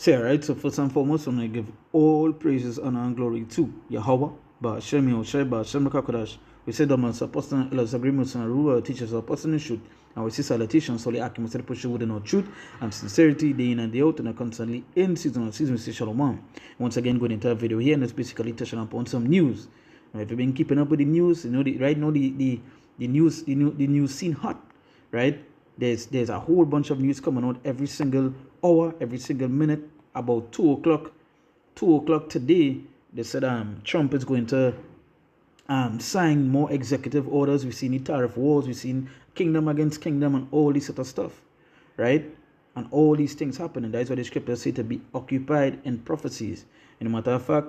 Say, alright, so first and foremost, I'm going to give all praises, honor, and glory to Yahweh, Ba'Shem Yahushai, Ba'Shem Kakadash. We say, Domas, Apostle, Elas agreements, and rule, teachers, Apostle, and shoot. And we see salutations, solely acting, we push with no truth and sincerity, day in and day out, and constantly in season on season, we say Shalom. Once again, going into a video here, and it's basically touching upon some news. Now, if you've been keeping up with the news, you know, right now, the news scene hot, right? There's a whole bunch of news coming out every single hour, every single minute. About 2 o'clock today, they said Trump is going to sign more executive orders. We've seen the tariff wars, we've seen kingdom against kingdom, and all this sort of stuff, right? And all these things happening. That's why the scriptures say to be occupied in prophecies. And a matter of fact,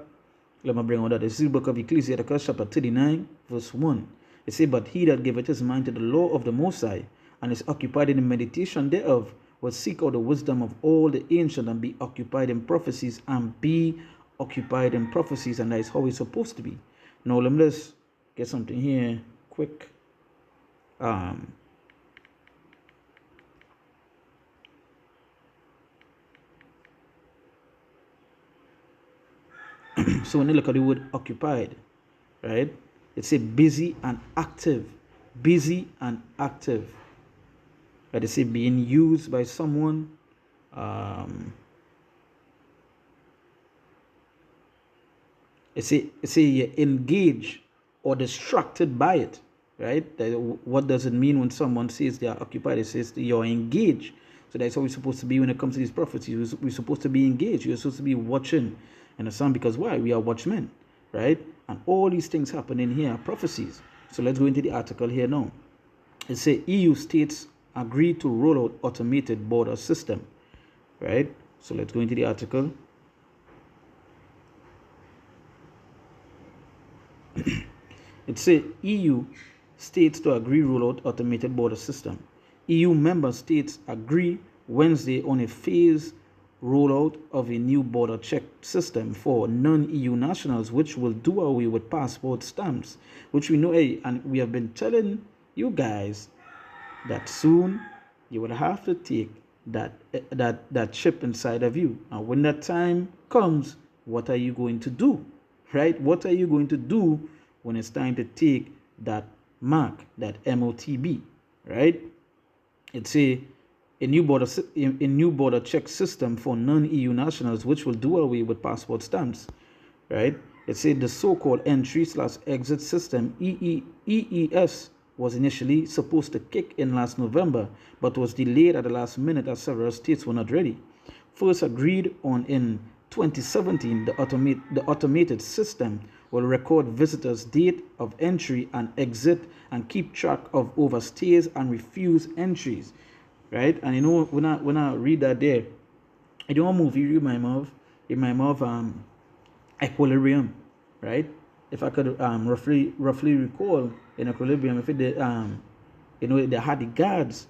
let me bring out that. This is the book of Ecclesiastes, chapter 39, verse 1. It says, "But he that giveth his mind to the law of the Most High, and is occupied in the meditation thereof, will seek out the wisdom of all the ancient, and be occupied in prophecies, and be occupied in prophecies." And that is how it's supposed to be. Now, let's get something here quick. So when you look at the word occupied, right, it's a busy and active. Busy and active. Like I say, being used by someone. It's a you're engaged or distracted by it, right? What does it mean when someone says they are occupied? It says you're engaged. So that's how we're supposed to be when it comes to these prophecies. We're supposed to be engaged. You're supposed to be watching. And the sun, because why? We are watchmen, right? And all these things happen in here are prophecies. So let's go into the article here now. It says EU states agree to roll out automated border system, right? So let's go into the article. It says EU states to agree roll out automated border system. EU member states agree Wednesday on a phased rollout of a new border check system for non-EU nationals, which will do away with passport stamps, which we know, and we have been telling you guys that soon you will have to take that chip inside of you. And when that time comes, what are you going to do? Right? What are you going to do when it's time to take that mark, that MOTB? Right? It's a new border check system for non-EU nationals, which will do away with passport stamps. Right? It said the so-called entry/exit system EES was initially supposed to kick in last November, but was delayed at the last minute as several states were not ready. First agreed on in 2017, the automated system will record visitors' date of entry and exit and keep track of overstays and refused entries. Right? And you know, when I read that there, I don't want a movie remind me of Equilibrium, right? If I could roughly recall in Equilibrium, if it did, they had the guards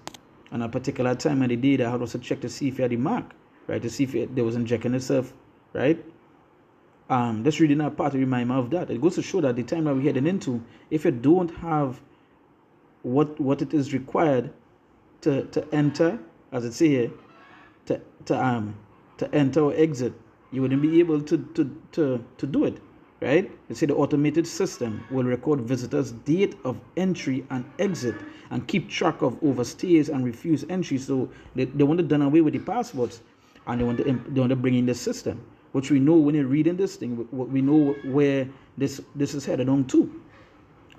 on a particular time of the day, they had also check to see if you had the mark, right? To see if there was injecting itself, right? Just reading that part to remind me of that. It goes to show that the time that we're heading into, if you don't have what it is required to enter, as it say here, to enter or exit, you wouldn't be able to do it, right? They say the automated system will record visitors' date of entry and exit and keep track of overstays and refused entry. So they want to done away with the passports, and they want to bring in the system, which we know when you're reading this thing, we know where this is headed on to,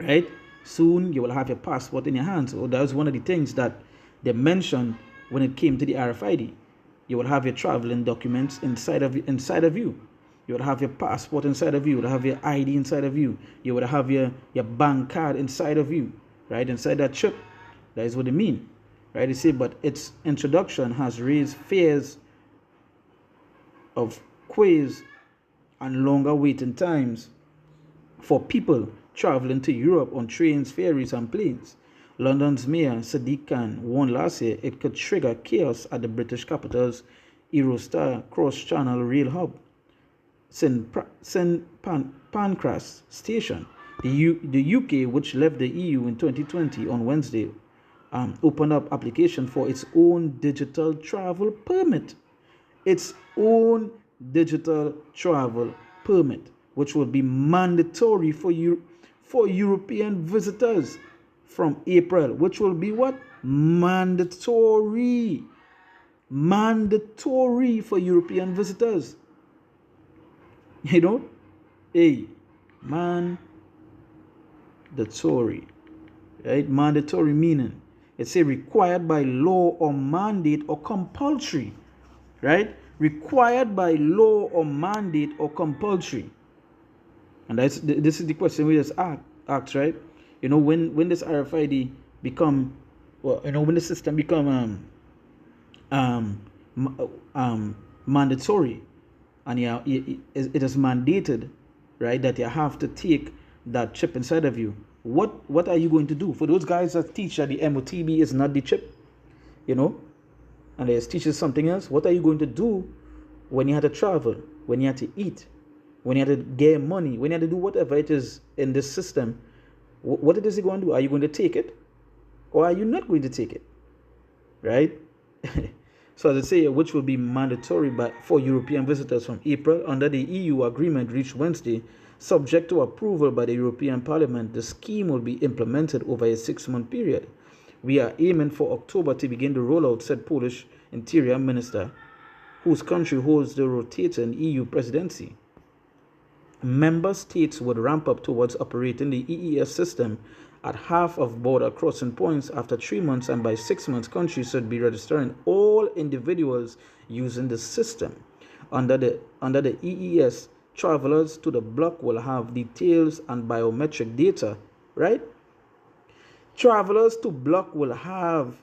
right? Soon you will have your passport in your hands. So that was one of the things that they mentioned when it came to the RFID. You will have your traveling documents inside of you. You would have your passport inside of you. You would have your ID inside of you. You would have your bank card inside of you, right? Inside that chip. That is what they mean, right? They say, but its introduction has raised fears of queues and longer waiting times for people traveling to Europe on trains, ferries, and planes. London's Mayor Sadiq Khan warned last year it could trigger chaos at the British capital's Eurostar cross-channel rail hub, St Pancras Station. The UK, which left the EU in 2020 on Wednesday, opened up application for its own digital travel permit its own digital travel permit, which will be mandatory for European visitors from April, which will be what? Mandatory for European visitors. You know, mandatory, right? Mandatory meaning it's a required by law or mandate or compulsory, right? Required by law or mandate or compulsory. And this is the question we just asked, right? You know, when this RFID become, well, you know, when the system become mandatory, and it is mandated, right, that you have to take that chip inside of you. What are you going to do? For those guys that teach that the MOTB is not the chip, you know, and they teach us something else, what are you going to do when you have to travel, when you have to eat, when you have to get money, when you have to do whatever it is in this system? What it is you going to do? Are you going to take it, or are you not going to take it, right? So as I say, which will be mandatory for European visitors from April under the EU agreement reached Wednesday, subject to approval by the European Parliament. The scheme will be implemented over a 6-month period. We are aiming for October to begin the rollout, said Polish Interior Minister, whose country holds the rotating EU presidency. Member states would ramp up towards operating the EES system at half of border crossing points after 3 months, and by 6 months, countries should be registering all individuals using the system. Under the EES, travelers to the bloc will have details and biometric data, right? Travelers to bloc will have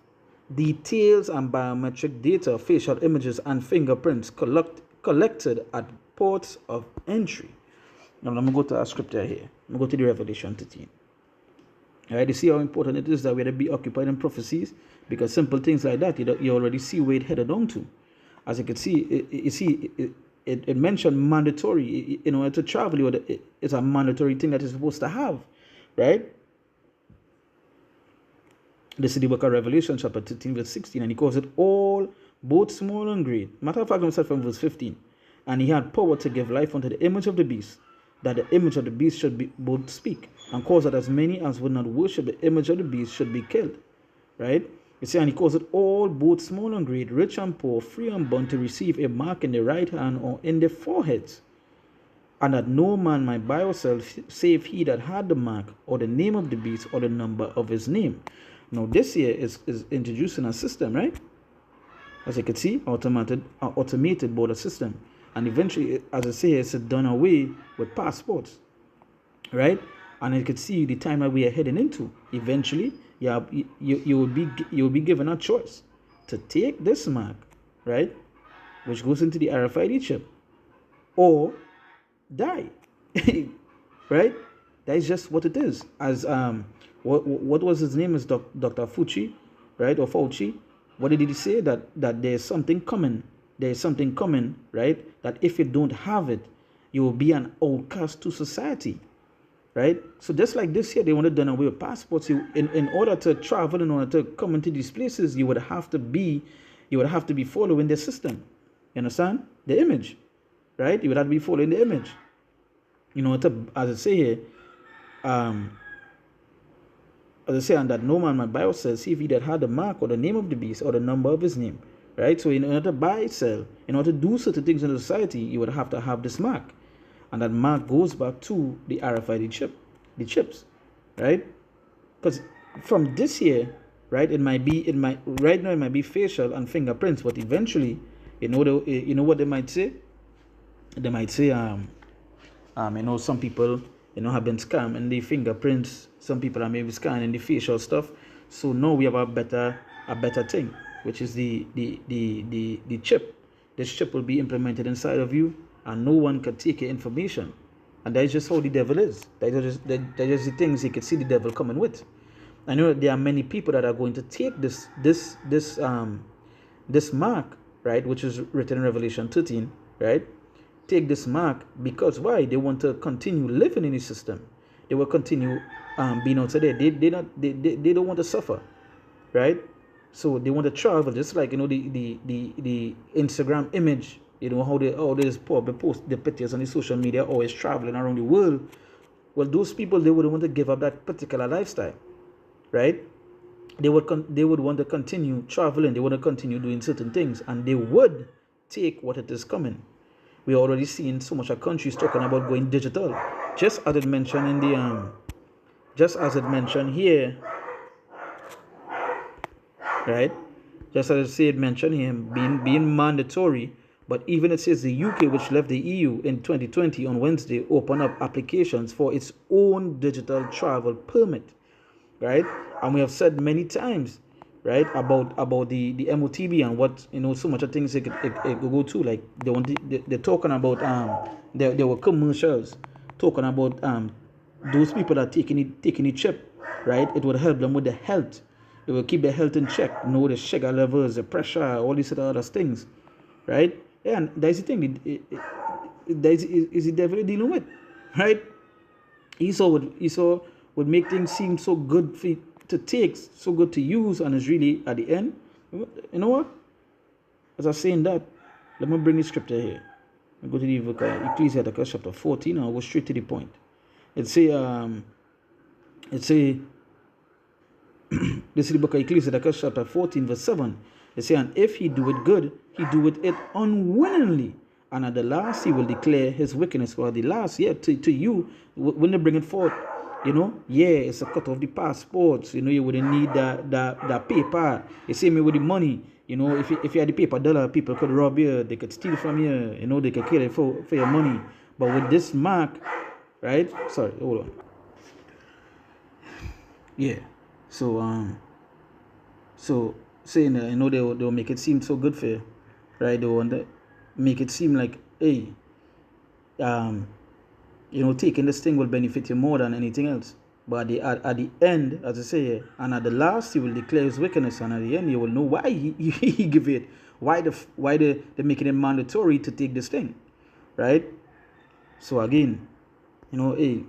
details and biometric data, facial images, and fingerprints collected at ports of entry. Now, let me go to our scripture here. I'm going to go to the Revelation 13. All right, you see how important it is that we're to be occupied in prophecies, because simple things like that, you already see where it headed on to. As you can see, it mentioned mandatory. In order to travel, it's a mandatory thing that you're supposed to have, right? This is the book of Revelation, chapter 13, verse 16, and he calls it all, both small and great. Matter of fact, I'm starting from verse 15. And he had power to give life unto the image of the beast, that the image of the beast should be both speak, and cause that as many as would not worship the image of the beast should be killed. Right? You see, and he calls it all, both small and great, rich and poor, free and bond, to receive a mark in the right hand or in the foreheads, and that no man might buy or sell save he that had the mark, or the name of the beast, or the number of his name. Now this here is introducing a system, right? As you can see, automated border system. And eventually, as I say, it's done away with passports, right? And you can see the time that we are heading into. Eventually, you will be given a choice to take this mark, right, which goes into the RFID chip, or die, right? That is just what it is. As what was his name? Is Dr. Fauci, right, or Fauci? What did he say? That there's something coming. There is something coming, right? That if you don't have it, you will be an outcast to society, right? So just like this here, they want to done away with passports. In order to travel, in order to come into these places, you would have to be following the system. You understand? The image, right? You would have to be following the image. You know, as I say here, as I say, and that no man might buy or sell, see if he that had the mark or the name of the beast or the number of his name. Right? So in order to buy, sell, in order to do certain things in the society, you would have to have this mark. And that mark goes back to the RFID chip, the chips, right? Because from this here, right, right now it might be facial and fingerprints, but eventually, you know what they might say? They might say, some people, have been scammed in the fingerprints. Some people are maybe scanning the facial stuff. So now we have a better thing, which is the chip. This chip will be implemented inside of you, and no one can take your information. And that's just how the devil is. That's just the things you can see the devil coming with. I know there are many people that are going to take this mark, right, which is written in Revelation 13, right? Take this mark because why? They want to continue living in the system. They will continue being out there. They don't want to suffer, right? So they want to travel, just like the Instagram image. How they always post the pictures on the social media, always traveling around the world. Well, those people, they would want to give up that particular lifestyle, right? They would want to continue traveling. They want to continue doing certain things, and they would take what it is coming. We're already seeing so much of countries talking about going digital. Just as it mentioned in the just as it mentioned here, right? Just as I said, mentioned here, being mandatory. But even it says the UK, which left the EU in 2020 on Wednesday, opened up applications for its own digital travel permit, right? And we have said many times, right, about the MOTB and what so much of things it could go to. Like they're talking about there were commercials talking about those people that taking the chip, right? It would help them with the health. It will keep their health in check. The sugar levels, the pressure, all these other things, right? Yeah, and that's the thing. Is the devil dealing with, right? Esau would make things seem so good to take, so good to use, and it's really at the end. You know what? As I was saying that, let me bring the scripture here. I go to the book of Ecclesiastes chapter 14, and I'll go straight to the point. This is the book of Ecclesiastes chapter 14, verse 7. It says, and if he do it good, he doeth it unwillingly. And at the last, he will declare his wickedness. For the last, to you, when they bring it forth, it's a cut off the passports. You wouldn't need that paper. You see me with the money. If you had the paper dollar, people could rob you. They could steal from you. They could kill you for your money. But with this mark, right? Sorry, hold on. Yeah. So saying that, they'll make it seem so good for you, right? They want to make it seem like, hey, taking this thing will benefit you more than anything else. But at the end, as I say, and at the last, he will declare his wickedness, and at the end, you will know why he give it, why they're making it mandatory to take this thing, right? So again, hey,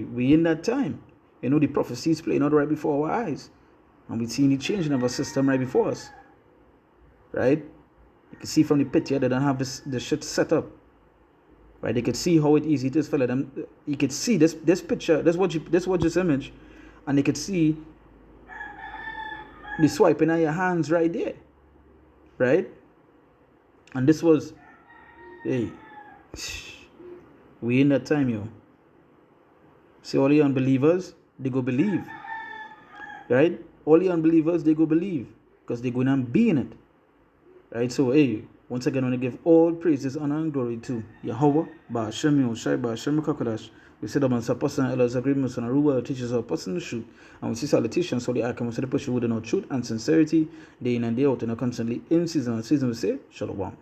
we in that time. The prophecy is playing out right before our eyes, and we're seeing the changing of our system right before us, right? You can see from the picture they don't have the shit set up. Right, they could see how easy it is for them. You could see this picture, this image, and they could see the swiping of your hands right there, right? And this was, hey, we in that time, yo. See, all the unbelievers, they go believe, right? All the unbelievers, they go believe, because they're going to be in it, right? So, hey, once again, I want to give all praises, honor, and glory to Yahweh, Ba'ashem Yoshai, Ba'ashem Kakadash. We said about some person, Eloh's agreements on Aruba, teaches our person the truth. And we see salutations, so the icon, we say the push with no truth and sincerity, day in and day out, and constantly in season and season, we say, Shalom.